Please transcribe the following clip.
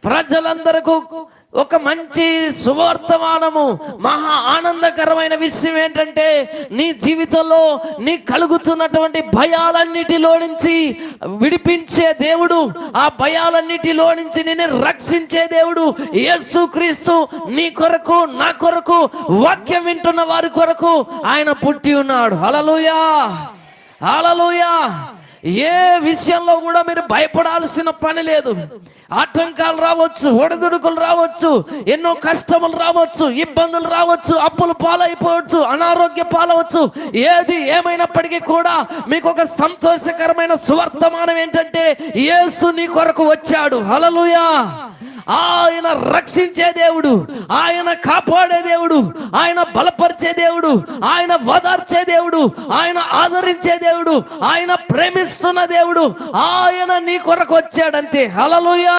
ప్రజలందరికీ ఒక మంచి సువర్తమానము, మహా ఆనందకరమైన విషయం ఏంటంటే, నీ జీవితంలో నీ కలుగుతున్నటువంటి భయాలన్నిటిలో నుంచి విడిపించే దేవుడు, ఆ భయాలన్నిటిలో నుంచి నిన్ను రక్షించే దేవుడు యేసుక్రీస్తు నీ కొరకు, నా కొరకు, వాక్యం వింటున్న వారి కొరకు ఆయన పుట్టి ఉన్నాడు. హల్లెలూయా, హల్లెలూయా. ఏ విషయంలో కూడా మీరు భయపడాల్సిన పని లేదు. ఆటంకాలు రావచ్చు, ఒడిదుడుకులు రావచ్చు, ఎన్నో కష్టములు రావచ్చు, ఇబ్బందులు రావచ్చు, అప్పులు పాలైపోవచ్చు, అనారోగ్య పాలవచ్చు. ఏది ఏమైనప్పటికీ కూడా మీకు ఒక సంతోషకరమైన సువర్తమానం ఏంటంటే, యేసు నీ కొరకు వచ్చాడు. హల్లెలూయా. ఆయన రక్షించే దేవుడు, ఆయన కాపాడే దేవుడు, ఆయన బలపరిచే దేవుడు, ఆయన ఓదార్చే దేవుడు, ఆయన ఆదరించే దేవుడు, ఆయన ప్రేమిస్తున్న దేవుడు, ఆయన నీ కొరకు వచ్చాడంతే. హల్లెలూయా.